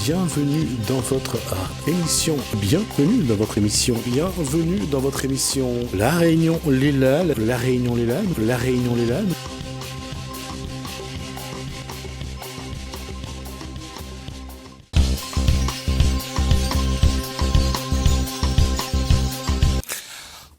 bienvenue dans votre émission, bienvenue dans votre émission, bienvenue dans votre émission La Réunion Léla, La Réunion Léla, La Réunion Léla.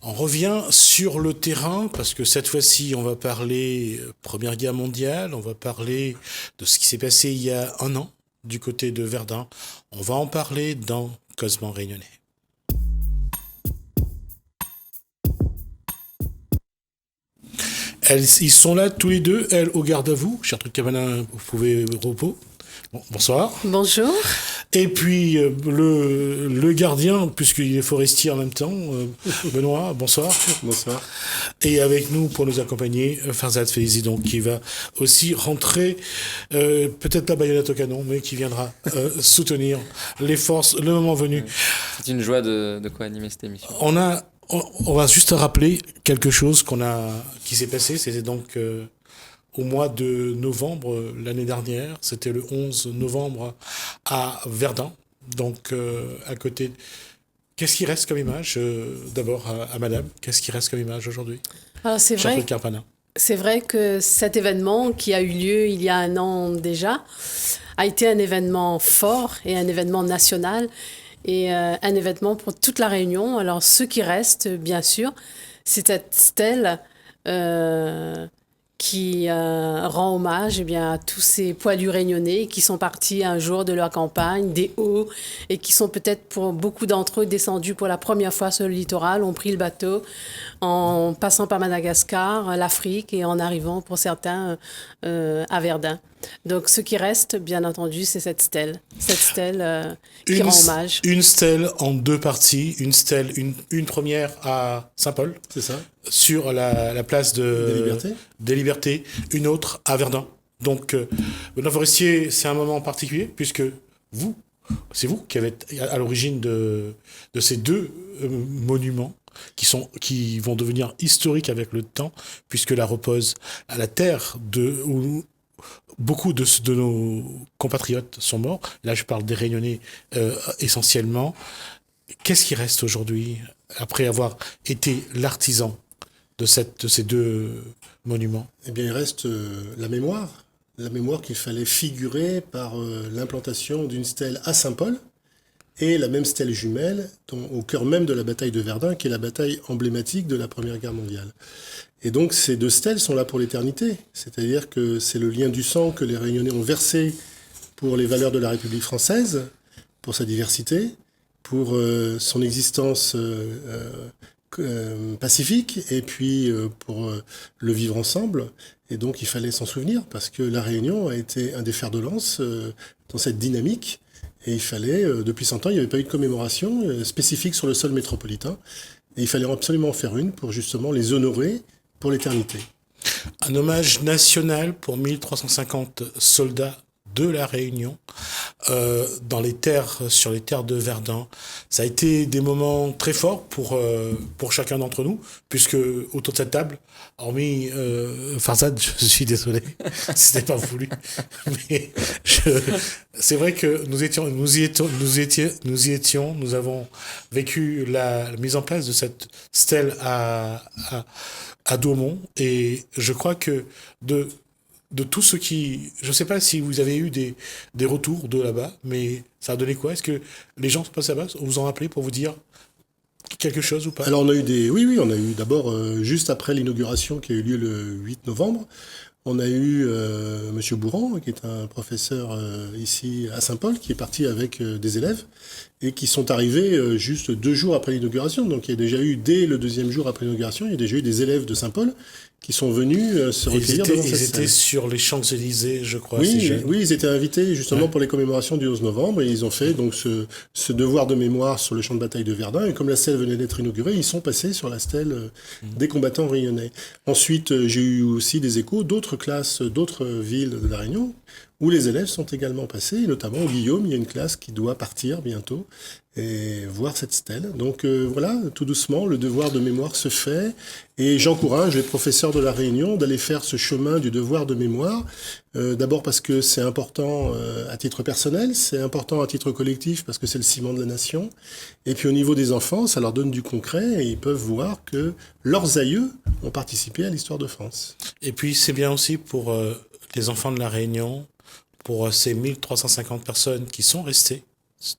On revient sur le terrain parce que cette fois-ci, on va parler Première Guerre mondiale, on va parler de ce qui s'est passé il y a un an du côté de Verdun. On va en parler dans Causement Réunionnais. Ils sont là tous les deux, elle au garde à vous. Cher truc Cabana, vous pouvez repos. Bonsoir. Bonjour. Et puis le gardien, puisqu'il est forestier en même temps, Benoît, bonsoir. Bonsoir. Et avec nous pour nous accompagner, Farzad Feizi, donc qui va aussi rentrer, peut-être pas baïonnette au canon, mais qui viendra soutenir les forces le moment venu. C'est une joie de co-animer cette émission. On va juste rappeler quelque chose qui s'est passé, c'était donc au mois de novembre l'année dernière, c'était le 11 novembre à Verdun, donc à côté. Qu'est-ce qui reste comme image d'abord à Madame, qu'est-ce qui reste comme image aujourd'hui? Alors c'est vrai que cet événement qui a eu lieu il y a un an déjà a été un événement fort et un événement national et un événement pour toute la Réunion. Alors ce qui reste, bien sûr, c'est cette stèle qui rend hommage à tous ces poilus réunionnais qui sont partis un jour de leur campagne, des hauts, et qui sont peut-être pour beaucoup d'entre eux descendus pour la première fois sur le littoral, ont pris le bateau en passant par Madagascar, l'Afrique et en arrivant pour certains à Verdun. Donc ce qui reste, bien entendu, c'est cette stèle qui rend hommage. Une stèle en deux parties, une première à Saint-Paul, c'est ça, sur la place des Libertés, une autre à Verdun. Donc Benoît Forestier, c'est un moment particulier puisque c'est vous qui avez à l'origine de ces deux monuments qui vont devenir historiques avec le temps puisque la repose à la terre où beaucoup de nos compatriotes sont morts. Là, je parle des Réunionnais essentiellement. Qu'est-ce qui reste aujourd'hui, après avoir été l'artisan de ces deux monuments? Eh bien, il reste la mémoire qu'il fallait figurer par l'implantation d'une stèle à Saint-Paul et la même stèle jumelle au cœur même de la bataille de Verdun, qui est la bataille emblématique de la Première Guerre mondiale. Et donc ces deux stèles sont là pour l'éternité, c'est-à-dire que c'est le lien du sang que les Réunionnais ont versé pour les valeurs de la République française, pour sa diversité, pour son existence pacifique, et puis pour le vivre ensemble. Et donc il fallait s'en souvenir, parce que la Réunion a été un des fers de lance dans cette dynamique, et il fallait, depuis 100 ans, il n'y avait pas eu de commémoration spécifique sur le sol métropolitain, et il fallait absolument en faire une pour justement les honorer pour l'éternité. Un hommage national pour 1350 soldats de la Réunion sur les terres de Verdun. Ça a été des moments très forts pour chacun d'entre nous, puisque autour de cette table, hormis Farzad, je suis désolé, c'était pas voulu, mais c'est vrai que nous avons vécu la mise en place de cette stèle à Daumont, et je crois que de tout ce qui... Je ne sais pas si vous avez eu des retours de là-bas, mais ça a donné quoi? Est-ce que les gens sont passés là-bas, vous en rappelez pour vous dire quelque chose ou pas? Alors on a eu Oui, on a eu d'abord, juste après l'inauguration qui a eu lieu le 8 novembre, on a eu Monsieur Bourran, qui est un professeur ici à Saint-Paul, qui est parti avec des élèves, et qui sont arrivés juste 2 jours après l'inauguration. Donc il y a déjà eu, dès le 2e jour après l'inauguration, il y a déjà eu des élèves de Saint-Paul qui sont venus se recueillir devant cette Ils salle. étaient sur les Champs-Élysées, je crois. Oui, ils étaient invités justement pour les commémorations du 11 novembre, et ils ont fait donc ce devoir de mémoire sur le champ de bataille de Verdun, et comme la stèle venait d'être inaugurée, ils sont passés sur la stèle des combattants réunionnais. Ensuite, j'ai eu aussi des échos d'autres classes, d'autres villes de la Réunion, où les élèves sont également passés, et notamment au Guillaume, il y a une classe qui doit partir bientôt et voir cette stèle. Donc voilà, tout doucement, le devoir de mémoire se fait, et j'encourage les professeurs de La Réunion d'aller faire ce chemin du devoir de mémoire, d'abord parce que c'est important à titre personnel, c'est important à titre collectif parce que c'est le ciment de la nation, et puis au niveau des enfants, ça leur donne du concret, et ils peuvent voir que leurs aïeux ont participé à l'histoire de France. Et puis c'est bien aussi pour les enfants de La Réunion, pour ces 1350 personnes qui sont restées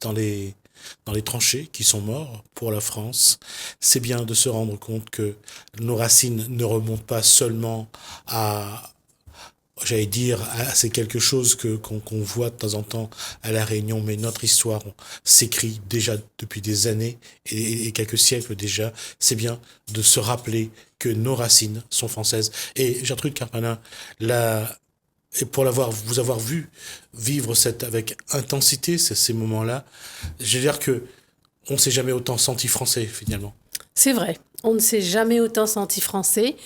dans les tranchées, qui sont morts pour la France. C'est bien de se rendre compte que nos racines ne remontent pas seulement à, j'allais dire, c'est quelque chose qu'on voit de temps en temps à La Réunion, mais notre histoire s'écrit déjà depuis des années et quelques siècles déjà. C'est bien de se rappeler que nos racines sont françaises. Et Gertrude Carpana, et pour vous avoir vu vivre avec intensité ces moments-là, je veux dire que on ne s'est jamais autant senti français finalement. C'est vrai, on ne s'est jamais autant senti français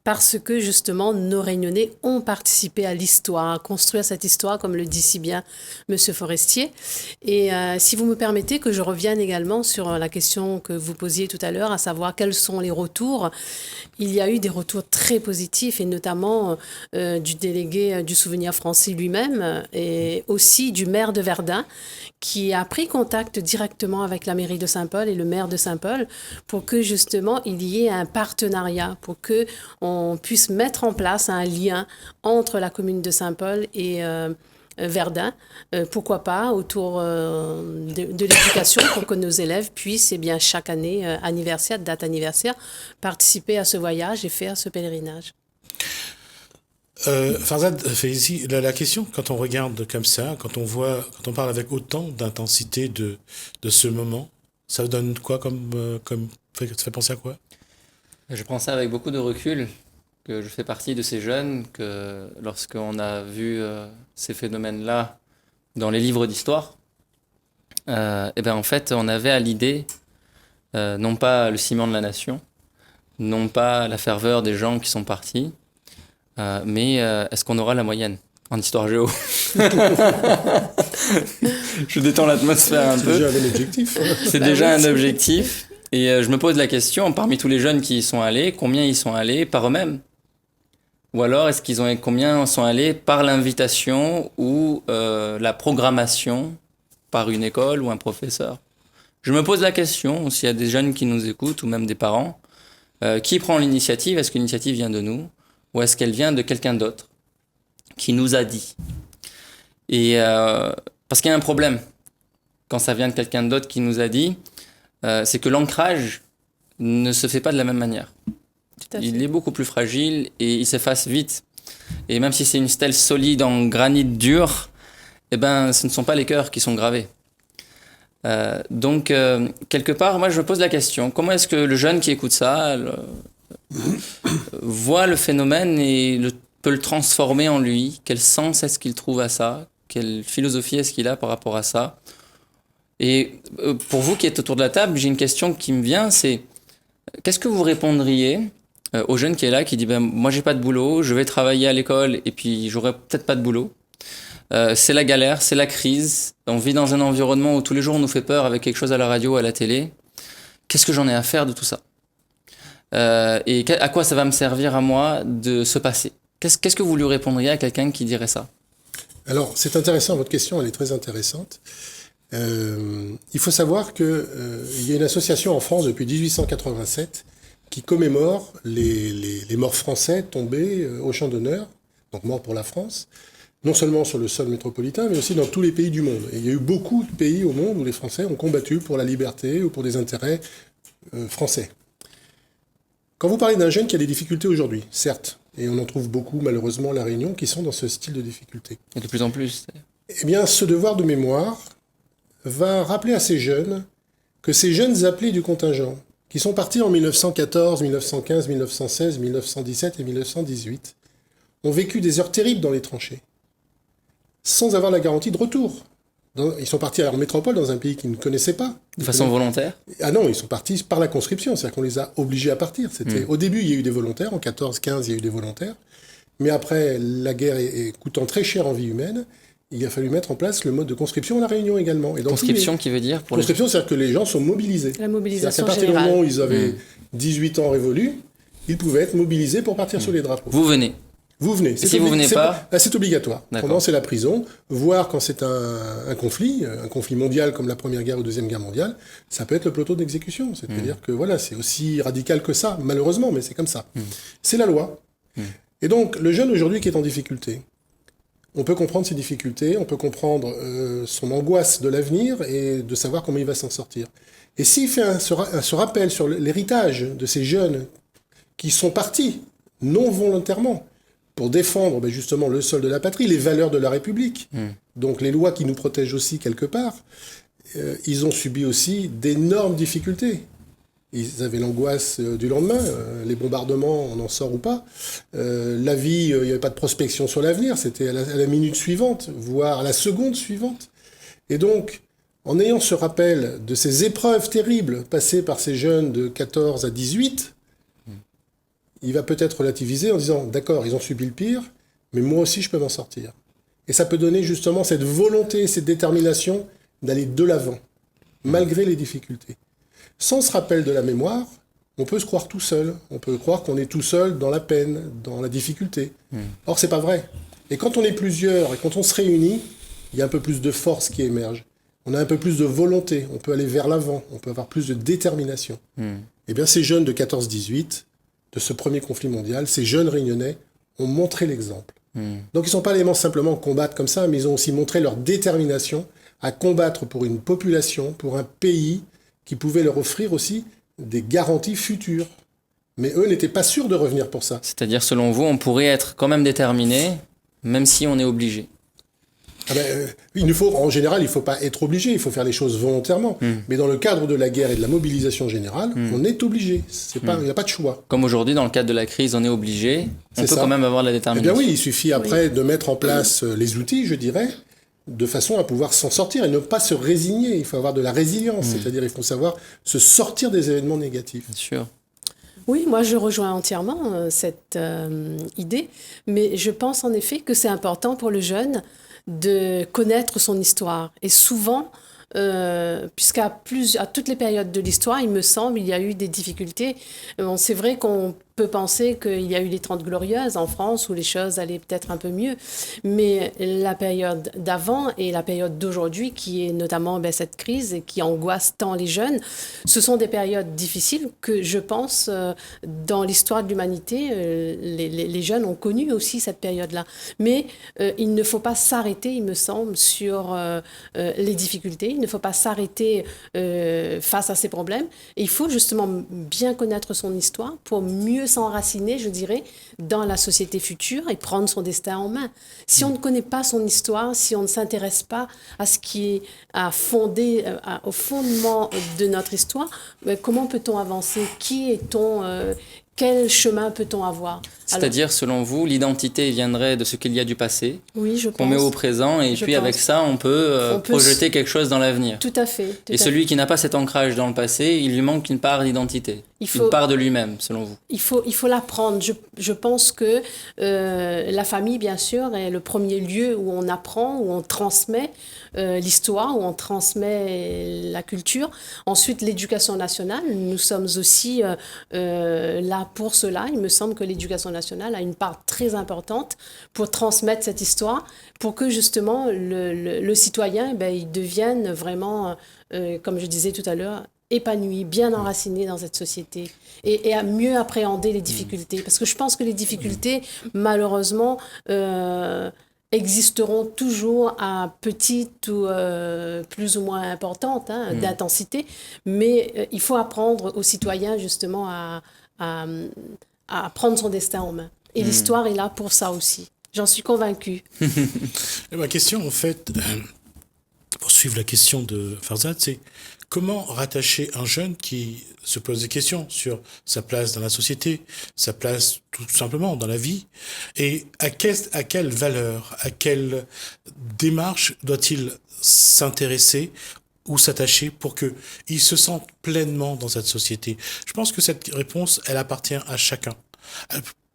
parce que justement nos Réunionnais ont participé à l'histoire, à construire cette histoire, comme le dit si bien Monsieur Forestier. Et si vous me permettez que je revienne également sur la question que vous posiez tout à l'heure, à savoir quels sont les retours. Il y a eu des retours très positifs, et notamment du délégué du Souvenir français lui-même, et aussi du maire de Verdun, qui a pris contact directement avec la mairie de Saint-Paul et le maire de Saint-Paul pour que justement il y ait un partenariat, pour que on puisse mettre en place un lien entre la commune de Saint-Paul et Verdun, pourquoi pas autour de l'éducation, pour que nos élèves puissent, chaque année, date anniversaire, participer à ce voyage et faire ce pèlerinage. Farzad Faizi, la question, quand on regarde comme ça, quand on parle avec autant d'intensité de ce moment, ça vous donne quoi ça fait penser à quoi? Je prends ça avec beaucoup de recul, que je fais partie de ces jeunes, que lorsqu'on a vu ces phénomènes-là dans les livres d'histoire, en fait, on avait à l'idée, non pas le ciment de la nation, non pas la ferveur des gens qui sont partis, mais est-ce qu'on aura la moyenne en histoire géo? Je détends l'atmosphère un peu. C'est déjà un objectif. C'est déjà un objectif. Et je me pose la question, parmi tous les jeunes qui y sont allés, combien y sont allés par eux-mêmes? Ou alors, combien sont allés par l'invitation ou la programmation par une école ou un professeur? Je me pose la question, s'il y a des jeunes qui nous écoutent ou même des parents, qui prend l'initiative? Est-ce que l'initiative vient de nous? Ou est-ce qu'elle vient de quelqu'un d'autre qui nous a dit? Et parce qu'il y a un problème quand ça vient de quelqu'un d'autre qui nous a dit, c'est que l'ancrage ne se fait pas de la même manière. Il est beaucoup plus fragile et il s'efface vite. Et même si c'est une stèle solide en granit dur, ce ne sont pas les cœurs qui sont gravés. Donc, quelque part, moi, je me pose la question, comment est-ce que le jeune qui écoute ça voit le phénomène et peut le transformer en lui? Quel sens est-ce qu'il trouve à ça? Quelle philosophie est-ce qu'il a par rapport à ça? Et pour vous qui êtes autour de la table, j'ai une question qui me vient, c'est qu'est-ce que vous répondriez au jeune qui est là, qui dit moi j'ai pas de boulot, je vais travailler à l'école et puis j'aurai peut-être pas de boulot. C'est la galère, c'est la crise, on vit dans un environnement où tous les jours on nous fait peur avec quelque chose à la radio, à la télé. Qu'est-ce que j'en ai à faire de tout ça? Et à quoi ça va me servir à moi de se passer? Qu'est-ce que vous lui répondriez à quelqu'un qui dirait ça? Alors, c'est intéressant, votre question, elle est très intéressante. Il faut savoir qu'il y a une association en France depuis 1887 qui commémore les morts français tombés au champ d'honneur, donc morts pour la France, non seulement sur le sol métropolitain, mais aussi dans tous les pays du monde. Et il y a eu beaucoup de pays au monde où les Français ont combattu pour la liberté ou pour des intérêts français. Quand vous parlez d'un jeune qui a des difficultés aujourd'hui, certes, et on en trouve beaucoup malheureusement à La Réunion qui sont dans ce style de difficulté. Et de plus en plus. Eh bien, ce devoir de mémoire va rappeler à ces jeunes que ces jeunes appelés du contingent, qui sont partis en 1914, 1915, 1916, 1917 et 1918, ont vécu des heures terribles dans les tranchées, sans avoir la garantie de retour. Ils sont partis à leur métropole dans un pays qu'ils ne connaissaient pas. De façon volontaire? Ah non, ils sont partis par la conscription, c'est-à-dire qu'on les a obligés à partir. Au début, il y a eu des volontaires, en 14-15, il y a eu des volontaires, Mais après, la guerre est coûtant très cher en vie humaine, il a fallu mettre en place le mode de conscription à La Réunion également. Et donc, Conscription qui veut dire pour conscription, c'est-à-dire que les gens sont mobilisés. La mobilisation C'est-à-dire qu'à partir du générale. moment où ils avaient 18 ans révolus, ils pouvaient être mobilisés pour partir sur les drapeaux. Vous venez. Vous venez. Si vous venez pas... C'est obligatoire. D'accord. Pendant, c'est la prison. Voire quand c'est un conflit mondial comme la Première Guerre ou Deuxième Guerre mondiale, ça peut être le peloton d'exécution. C'est-à-dire que voilà, c'est aussi radical que ça, malheureusement, mais c'est comme ça. C'est la loi. Et donc, le jeune aujourd'hui qui est en difficulté, on peut comprendre ses difficultés, on peut comprendre son angoisse de l'avenir et de savoir comment il va s'en sortir. Et s'il fait se rappelle sur l'héritage de ces jeunes qui sont partis non volontairement pour défendre justement le sol de la patrie, les valeurs de la République, donc les lois qui nous protègent aussi quelque part, ils ont subi aussi d'énormes difficultés. Ils avaient l'angoisse du lendemain, les bombardements, on en sort ou pas. La vie, il n'y avait pas de prospection sur l'avenir, c'était à la minute suivante, voire à la seconde suivante. Et donc, en ayant ce rappel de ces épreuves terribles passées par ces jeunes de 14 à 18, il va peut-être relativiser en disant, d'accord, ils ont subi le pire, mais moi aussi je peux m'en sortir. Et ça peut donner justement cette volonté, cette détermination d'aller de l'avant, malgré les difficultés. Sans ce rappel de la mémoire, on peut se croire tout seul. On peut croire qu'on est tout seul dans la peine, dans la difficulté. Or, c'est pas vrai. Et quand on est plusieurs et quand on se réunit, il y a un peu plus de force qui émerge. On a un peu plus de volonté. On peut aller vers l'avant. On peut avoir plus de détermination. Eh bien, ces jeunes de 14-18, de ce premier conflit mondial, ces jeunes réunionnais ont montré l'exemple. Donc, ils ne sont pas allés simplement combattre comme ça, mais ils ont aussi montré leur détermination à combattre pour une population, pour un pays qui pouvait leur offrir aussi des garanties futures. Mais eux n'étaient pas sûrs de revenir pour ça. C'est-à-dire, selon vous, on pourrait être quand même déterminé, même si on est obligé. En général, il ne faut pas être obligé, il faut faire les choses volontairement. Mais dans le cadre de la guerre et de la mobilisation générale, on est obligé. Il n'y a pas de choix. Comme aujourd'hui, dans le cadre de la crise, on est obligé. On peut quand même avoir la détermination. Eh bien oui, il suffit après de mettre en place les outils, je dirais, de façon à pouvoir s'en sortir et ne pas se résigner. Il faut avoir de la résilience, c'est-à-dire il faut savoir se sortir des événements négatifs. Bien sûr. Oui, moi je rejoins entièrement cette idée, mais je pense en effet que c'est important pour le jeune de connaître son histoire. Et souvent, puisqu'à toutes les périodes de l'histoire, il me semble, il y a eu des difficultés. C'est vrai qu'on peut penser qu'il y a eu les 30 Glorieuses en France où les choses allaient peut-être un peu mieux, mais la période d'avant et la période d'aujourd'hui, qui est notamment cette crise et qui angoisse tant les jeunes, ce sont des périodes difficiles que je pense, dans l'histoire de l'humanité, les jeunes ont connu aussi cette période-là. Mais il ne faut pas s'arrêter, il me semble, sur les difficultés, il ne faut pas s'arrêter face à ces problèmes. Et il faut justement bien connaître son histoire pour mieux s'enraciner, je dirais, dans la société future et prendre son destin en main. Si on ne connaît pas son histoire, si on ne s'intéresse pas à ce qui est au fondement de notre histoire, comment peut-on avancer? Qui est-on? Quel chemin peut-on avoir? C'est-à-dire, selon vous, l'identité viendrait de ce qu'il y a du passé, oui, je pense. qu'on met au présent, et puis avec ça, on peut projeter quelque chose dans l'avenir. Tout à fait. Et celui qui n'a pas cet ancrage dans le passé, il lui manque une part d'identité, une part de lui-même, selon vous. Il faut l'apprendre. Je pense que la famille, bien sûr, est le premier lieu où on apprend, où on transmet l'histoire, où on transmet la culture. Ensuite, l'éducation nationale. Nous sommes aussi là pour cela. Il me semble que l'éducation nationale a une part très importante pour transmettre cette histoire, pour que justement le citoyen, il devienne vraiment, comme je disais tout à l'heure, épanoui, bien enraciné dans cette société et à mieux appréhender les difficultés. Parce que je pense que les difficultés, malheureusement, existeront toujours à petite ou plus ou moins importante d'intensité, mais il faut apprendre aux citoyens justement à prendre son destin en main. Et l'histoire est là pour ça aussi. J'en suis convaincue. Ma question, en fait, pour suivre la question de Farzad, c'est comment rattacher un jeune qui se pose des questions sur sa place dans la société, sa place tout simplement dans la vie, et à quelle valeur, à quelle démarche doit-il s'intéresser ou s'attacher pour qu'il se sente pleinement dans cette société? Je pense que cette réponse, elle appartient à chacun.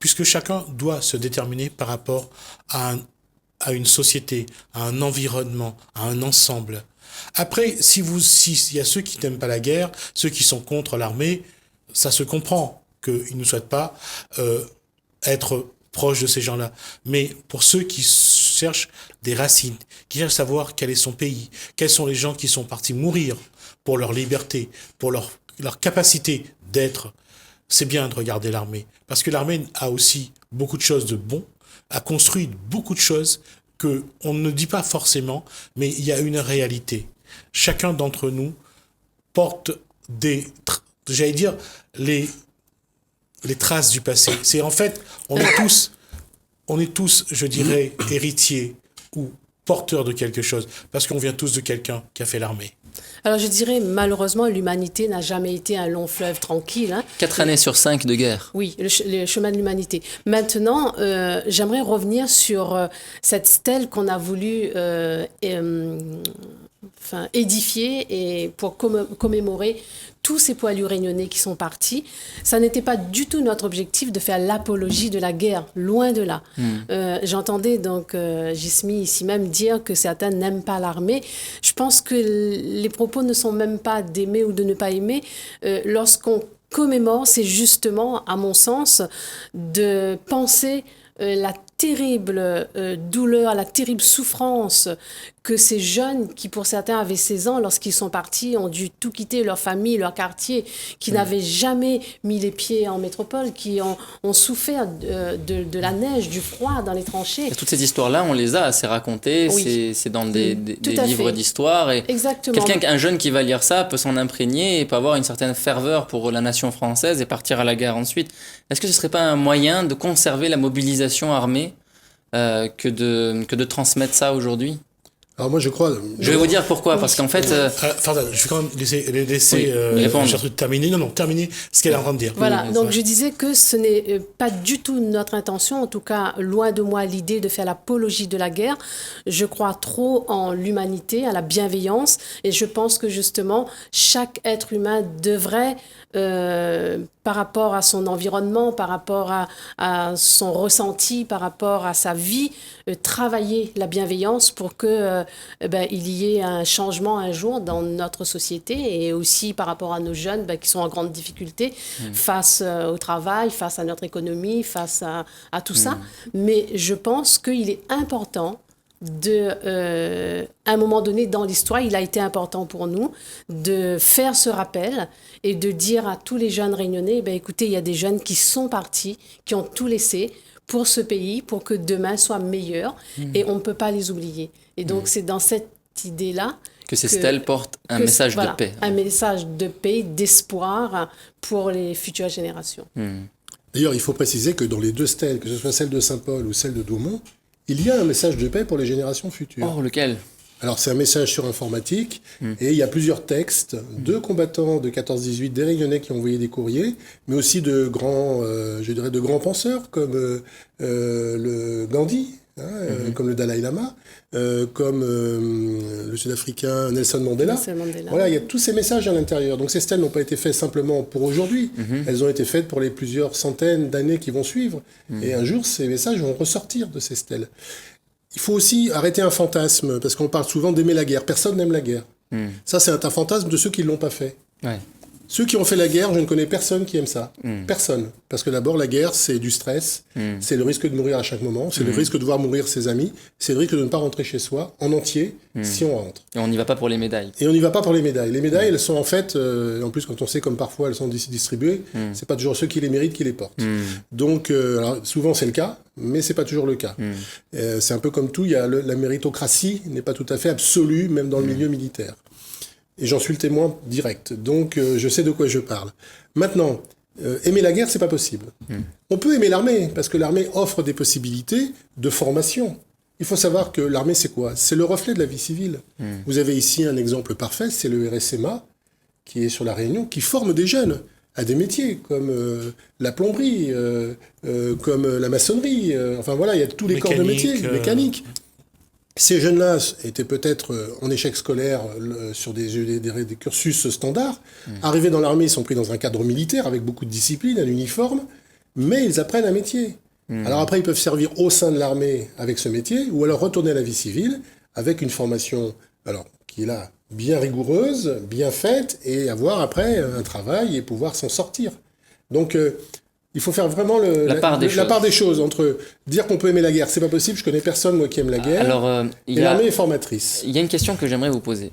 puisque chacun doit se déterminer par rapport à une société, à un environnement, à un ensemble. Après, s'il y a ceux qui n'aiment pas la guerre, ceux qui sont contre l'armée, ça se comprend qu'ils ne souhaitent pas être proches de ces gens-là. Mais pour ceux qui cherchent des racines, qui cherchent à savoir quel est son pays, quels sont les gens qui sont partis mourir pour leur liberté, pour leur capacité d'être, c'est bien de regarder l'armée. Parce que l'armée a aussi beaucoup de choses de bon, a construit beaucoup de choses qu'on ne dit pas forcément, mais il y a une réalité. Chacun d'entre nous porte j'allais dire, les traces du passé. C'est en fait, on est tous, je dirais, héritiers ou porteurs de quelque chose, parce qu'on vient tous de quelqu'un qui a fait l'armée. Alors je dirais, malheureusement, l'humanité n'a jamais été un long fleuve tranquille. Hein. 4 années sur 5 de guerre. Oui, le chemin de l'humanité. Maintenant, j'aimerais revenir sur cette stèle qu'on a voulu édifier et pour commémorer tous ces poilus réunionnais qui sont partis. Ça n'était pas du tout notre objectif de faire l'apologie de la guerre, loin de là. J'entendais donc Gismi ici même dire que certains n'aiment pas l'armée. Je pense que les propos ne sont même pas d'aimer ou de ne pas aimer. Lorsqu'on commémore, c'est justement, à mon sens, de penser la terrible douleur, la terrible souffrance que ces jeunes qui, pour certains, avaient 16 ans, lorsqu'ils sont partis, ont dû tout quitter, leur famille, leur quartier, qui n'avaient jamais mis les pieds en métropole, qui ont souffert de la neige, du froid dans les tranchées. Et toutes ces histoires-là, on les a assez racontées, oui. C'est dans des livres d'histoire. Et exactement. Un jeune qui va lire ça peut s'en imprégner et peut avoir une certaine ferveur pour la nation française et partir à la guerre ensuite. Est-ce que ce ne serait pas un moyen de conserver la mobilisation armée que de transmettre ça aujourd'hui? Alors moi je crois... Je vais vous dire pourquoi, parce qu'en fait... je vais quand même laisser Gertrude terminer. Non, terminer ce qu'elle est en train de dire. Voilà, donc je disais que ce n'est pas du tout notre intention, en tout cas loin de moi l'idée de faire l'apologie de la guerre. Je crois trop en l'humanité, à la bienveillance, et je pense que justement chaque être humain devrait... par rapport à son environnement, par rapport à son ressenti, par rapport à sa vie, travailler la bienveillance pour que il y ait un changement un jour dans notre société et aussi par rapport à nos jeunes qui sont en grande difficulté face au travail, face à notre économie, face à tout ça. Mais je pense qu'il est important à un moment donné dans l'histoire, il a été important pour nous de faire ce rappel et de dire à tous les jeunes réunionnais, écoutez, il y a des jeunes qui sont partis, qui ont tout laissé pour ce pays, pour que demain soit meilleur, et on ne peut pas les oublier. Et donc, c'est dans cette idée-là que ces stèles portent un message de paix. Un message de paix, d'espoir pour les futures générations. D'ailleurs, il faut préciser que dans les deux stèles, que ce soit celle de Saint-Paul ou celle de Douaumont, il y a un message de paix pour les générations futures. Oh, lequel ? Alors, c'est un message sur informatique, et il y a plusieurs textes de combattants de 14-18, des Réunionnais qui ont envoyé des courriers, mais aussi de grands, de grands penseurs, comme le Gandhi, comme le Dalai Lama, comme le Sud-Africain Nelson Mandela. Voilà, il y a tous ces messages à l'intérieur. Donc, ces stèles n'ont pas été faites simplement pour aujourd'hui, elles ont été faites pour les plusieurs centaines d'années qui vont suivre. Et un jour, ces messages vont ressortir de ces stèles. Il faut aussi arrêter un fantasme, parce qu'on parle souvent d'aimer la guerre. Personne n'aime la guerre. Ça, c'est un fantasme de ceux qui ne l'ont pas fait. Ouais. Ceux qui ont fait la guerre, je ne connais personne qui aime ça. Personne. Parce que d'abord, la guerre, c'est du stress, c'est le risque de mourir à chaque moment, c'est le risque de voir mourir ses amis, c'est le risque de ne pas rentrer chez soi en entier si on rentre. Et on n'y va pas pour les médailles. Et on n'y va pas pour les médailles. Les médailles, elles sont en fait, en plus quand on sait comme parfois elles sont distribuées, c'est pas toujours ceux qui les méritent qui les portent. Donc, alors, souvent c'est le cas, mais c'est pas toujours le cas. C'est un peu comme tout, il y a la méritocratie n'est pas tout à fait absolue, même dans le milieu militaire. Et j'en suis le témoin direct, donc je sais de quoi je parle. Maintenant, aimer la guerre, c'est pas possible. On peut aimer l'armée, parce que l'armée offre des possibilités de formation. Il faut savoir que l'armée, c'est quoi ? C'est le reflet de la vie civile. Vous avez ici un exemple parfait, c'est le RSMA, qui est sur La Réunion, qui forme des jeunes à des métiers comme la plomberie, comme la maçonnerie. Enfin voilà, il y a tous les corps de métier, mécanique. Ces jeunes-là étaient peut-être en échec scolaire sur des cursus standards. Arrivés dans l'armée, ils sont pris dans un cadre militaire avec beaucoup de discipline, un uniforme. mais ils apprennent un métier. Alors après, ils peuvent servir au sein de l'armée avec ce métier, ou alors retourner à la vie civile avec une formation qui est là bien rigoureuse, bien faite, et avoir après un travail et pouvoir s'en sortir. Donc il faut faire vraiment la part des choses entre dire qu'on peut aimer la guerre, c'est pas possible, je connais personne moi qui aime la guerre. Alors, et l'armée est formatrice. Il y a une question que j'aimerais vous poser.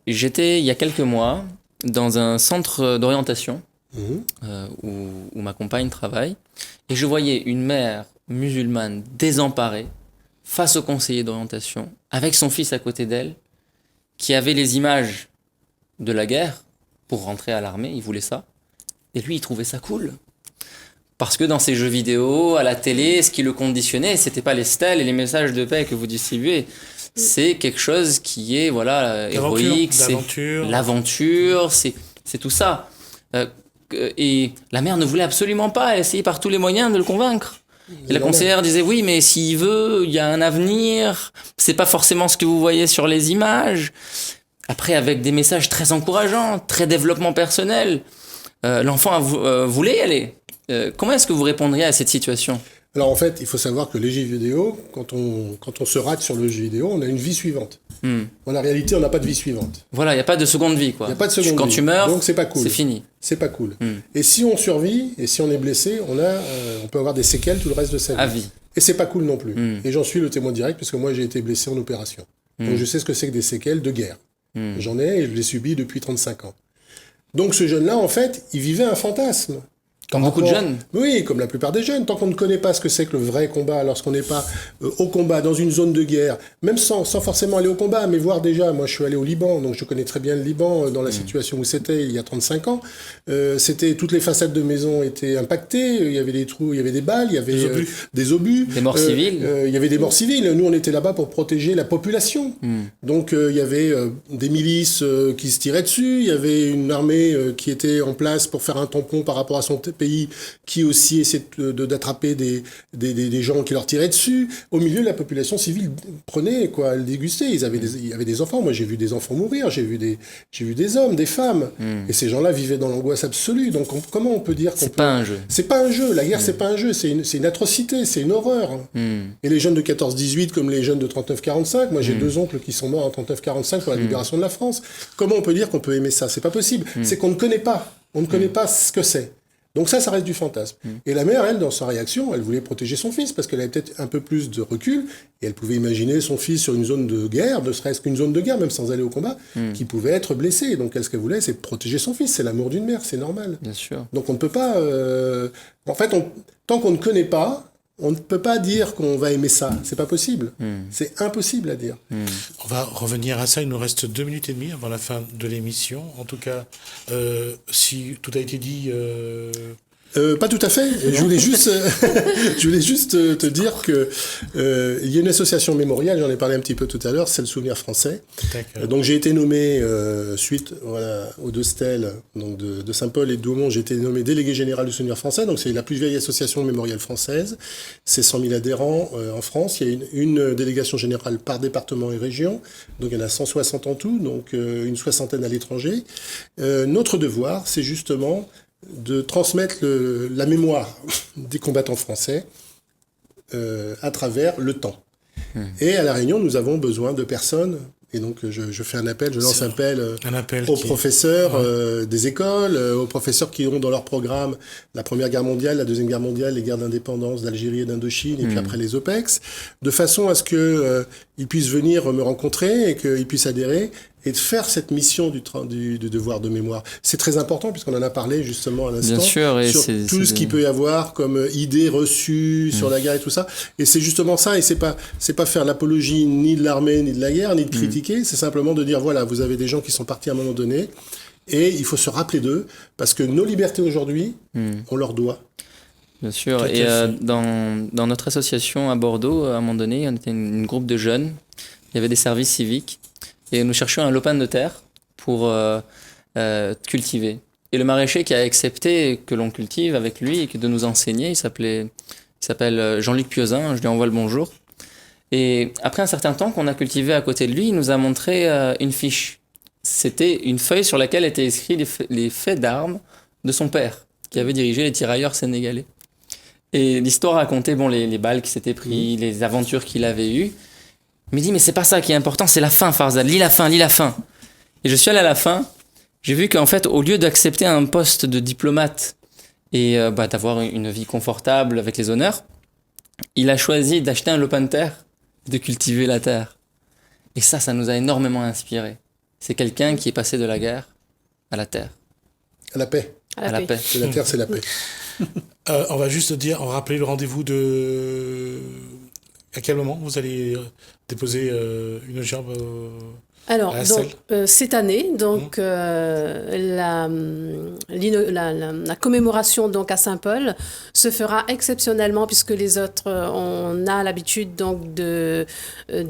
J'étais il y a quelques mois dans un centre d'orientation où ma compagne travaille, et je voyais une mère musulmane désemparée face au conseiller d'orientation, avec son fils à côté d'elle, qui avait les images de la guerre pour rentrer à l'armée, il voulait ça, et lui il trouvait ça cool. Parce que dans ces jeux vidéo, à la télé, ce qui le conditionnait, c'était pas les stèles et les messages de paix que vous distribuez. C'est quelque chose qui est, héroïque, c'est l'aventure, c'est tout ça. Et la mère ne voulait absolument pas, elle essayait par tous les moyens de le convaincre. Et la conseillère disait, oui, mais s'il veut, il y a un avenir, c'est pas forcément ce que vous voyez sur les images. Après, avec des messages très encourageants, très développement personnel, l'enfant voulait y aller. Comment est-ce que vous répondriez à cette situation ? Alors en fait, il faut savoir que les jeux vidéo, quand on se rate sur le jeu vidéo, on a une vie suivante. Dans la réalité, on n'a pas de vie suivante. Voilà, il n'y a pas de seconde vie, quoi. Il n'y a pas de seconde vie. Quand tu meurs, donc c'est pas cool. C'est fini. C'est pas cool. Et si on survit, et si on est blessé, on peut avoir des séquelles tout le reste de sa vie. À vie. Et c'est pas cool non plus. Et j'en suis le témoin direct, parce que moi j'ai été blessé en opération. Donc je sais ce que c'est que des séquelles de guerre. J'en ai, et je l'ai subi depuis 35 ans. Donc ce jeune-là, en fait, il vivait un fantasme. Comme beaucoup de jeunes. Oui, comme la plupart des jeunes. Tant qu'on ne connaît pas ce que c'est que le vrai combat, lorsqu'on n'est pas au combat, dans une zone de guerre, même sans forcément aller au combat, mais voir déjà, moi je suis allé au Liban, donc je connais très bien le Liban dans la situation où c'était il y a 35 ans. Toutes les façades de maisons étaient impactées, il y avait des trous, il y avait des balles, il y avait des obus. Des morts civiles. Il y avait des morts civiles. Nous, on était là-bas pour protéger la population. Donc il y avait des milices qui se tiraient dessus, il y avait une armée qui était en place pour faire un tampon par rapport à son pays qui aussi essaie d'attraper des gens qui leur tiraient dessus. Au milieu, la population civile prenait, elle dégustait. Il y avait des enfants. Moi, j'ai vu des enfants mourir. J'ai vu des hommes, des femmes. Et ces gens-là vivaient dans l'angoisse absolue. Donc, comment on peut dire c'est pas un jeu. C'est pas un jeu. La guerre, c'est pas un jeu. C'est une atrocité. C'est une horreur. Et les jeunes de 14-18, comme les jeunes de 39-45, moi, j'ai deux oncles qui sont morts en 39-45 pour la libération de la France. Comment on peut dire qu'on peut aimer ça ? C'est pas possible. C'est qu'on ne connaît pas. On ne connaît pas ce que c'est. Donc ça reste du fantasme. Et la mère, elle, dans sa réaction, elle voulait protéger son fils parce qu'elle avait peut-être un peu plus de recul et elle pouvait imaginer son fils sur une zone de guerre, ne serait-ce qu'une zone de guerre, même sans aller au combat, qui pouvait être blessé. Donc elle, ce qu'elle voulait, c'est protéger son fils. C'est l'amour d'une mère, c'est normal. Bien sûr. Donc on ne peut pas... En fait, tant qu'on ne connaît pas, on ne peut pas dire qu'on va aimer ça. C'est pas possible. C'est impossible à dire. On va revenir à ça. Il nous reste 2 minutes et demie avant la fin de l'émission. En tout cas, si tout a été dit... Pas tout à fait. Je voulais juste te dire que il y a une association mémoriale, j'en ai parlé un petit peu tout à l'heure, c'est le Souvenir français. Donc j'ai été nommé suite aux 2 stèles donc de Saint-Paul et de Douaumont, j'ai été nommé délégué général du Souvenir français. Donc c'est la plus vieille association mémoriale française. C'est 100 000 adhérents en France. Il y a une délégation générale par département et région. Donc il y en a 160 en tout, donc une soixantaine à l'étranger. Notre devoir, c'est justement de transmettre la mémoire des combattants français à travers le temps. Et à La Réunion, nous avons besoin de personnes, et donc je fais un appel, je lance un appel aux professeurs des écoles, aux professeurs qui ont dans leur programme la Première Guerre mondiale, la Deuxième Guerre mondiale, les guerres d'indépendance d'Algérie et d'Indochine, et puis après les OPEX, de façon à ce qu'ils puissent venir me rencontrer et qu'ils puissent adhérer et de faire cette mission du devoir de mémoire. C'est très important puisqu'on en a parlé justement à l'instant. Bien sûr, et sur tout ce qu'il peut y avoir comme idées reçues sur la guerre et tout ça. Et c'est justement ça, et c'est pas faire l'apologie ni de l'armée, ni de la guerre, ni de critiquer, c'est simplement de dire, voilà, vous avez des gens qui sont partis à un moment donné, et il faut se rappeler d'eux, parce que nos libertés aujourd'hui, on leur doit. Bien sûr, et dans notre association à Bordeaux, à un moment donné, on était une groupe de jeunes, il y avait des services civiques, et nous cherchions un lopin de terre pour cultiver. Et le maraîcher qui a accepté que l'on cultive avec lui et de nous enseigner, il s'appelle Jean-Luc Piozin, je lui envoie le bonjour. Et après un certain temps qu'on a cultivé à côté de lui, il nous a montré une fiche. C'était une feuille sur laquelle étaient inscrits les faits d'armes de son père. qui avait dirigé les tirailleurs sénégalais. Et l'histoire racontait les balles qui s'étaient pris, les aventures qu'il avait eues. Il me dit, mais c'est pas ça qui est important, c'est la fin, Farzad, lis la fin. Et je suis allé à la fin, j'ai vu qu'en fait, au lieu d'accepter un poste de diplomate et d'avoir une vie confortable avec les honneurs, il a choisi d'acheter un lopin de terre, de cultiver la terre. Et ça nous a énormément inspiré. C'est quelqu'un qui est passé de la guerre à la terre. À la paix. À la paix. Et la terre, c'est la paix. On va juste rappeler le rendez-vous de... À quel moment vous allez déposer une gerbe Alors, à la donc, selle cette année, donc, la commémoration donc, à Saint-Paul se fera exceptionnellement, puisque les autres, on a l'habitude donc, de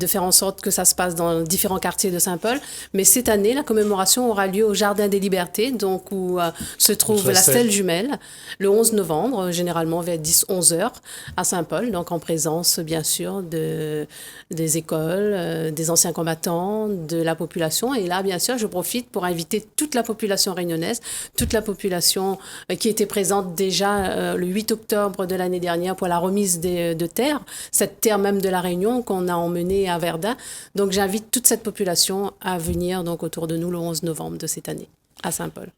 faire en sorte que ça se passe dans différents quartiers de Saint-Paul. Mais cette année, la commémoration aura lieu au Jardin des Libertés, donc, où se trouve la stèle jumelle, le 11 novembre, généralement vers 10-11 heures, à Saint-Paul, donc en présence, bien sûr, des écoles, des anciens combattants, de la population. Et là, bien sûr, je profite pour inviter toute la population réunionnaise, toute la population qui était présente déjà le 8 octobre de l'année dernière pour la remise de terre, cette terre même de la Réunion qu'on a emmenée à Verdun. Donc, j'invite toute cette population à venir donc, autour de nous le 11 novembre de cette année, à Saint-Paul.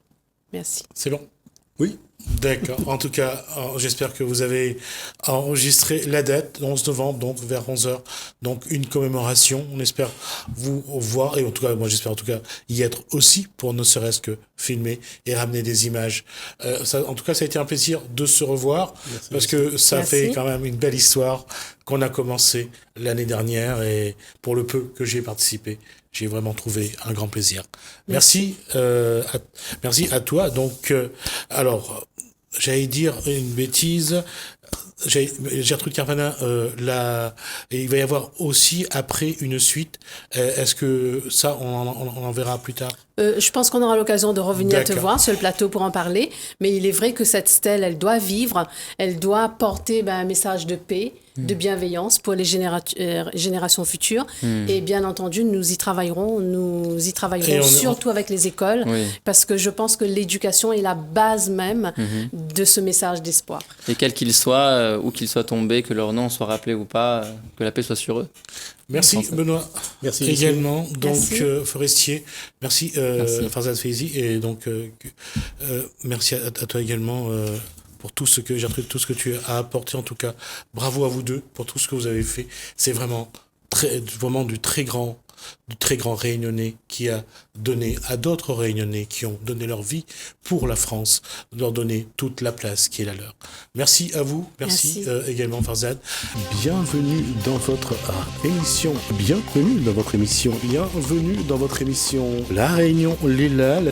Merci. C'est bon? Oui. D'accord. En tout cas, j'espère que vous avez enregistré la date, le 11 novembre, donc vers 11h. Donc une commémoration. On espère vous voir, et en tout cas, moi j'espère en tout cas y être aussi, pour ne serait-ce que filmer et ramener des images. En tout cas, ça a été un plaisir de se revoir. Merci, parce que ça fait quand même une belle histoire qu'on a commencé l'année dernière, et pour le peu que j'y ai participé, j'ai vraiment trouvé un grand plaisir. Merci à toi. Donc, alors, j'allais dire une bêtise. Gertrude Carpana, il va y avoir aussi après une suite. Est-ce que ça, on en verra plus tard? Je pense qu'on aura l'occasion de revenir te voir sur le plateau pour en parler. Mais il est vrai que cette stèle, elle doit vivre, elle doit porter un message de paix, de bienveillance pour les générations futures. Et bien entendu, nous y travaillerons surtout avec les écoles, parce que je pense que l'éducation est la base même de ce message d'espoir. Et quel qu'il soit, où qu'ils soient tombés, que leur nom soit rappelé ou pas, que la paix soit sur eux. Merci Benoît. Merci également. Donc Forestier, merci Farzad Faizi, et donc merci à toi également pour tout ce que Gertrude, tout ce que tu as apporté. En tout cas, bravo à vous deux pour tout ce que vous avez fait. C'est vraiment du très grand Réunionnais qui a donné à d'autres Réunionnais qui ont donné leur vie pour la France, de leur donner toute la place qui est la leur. Merci à vous, merci. Également Farzad. Bienvenue dans votre émission, La Réunion, les Landes,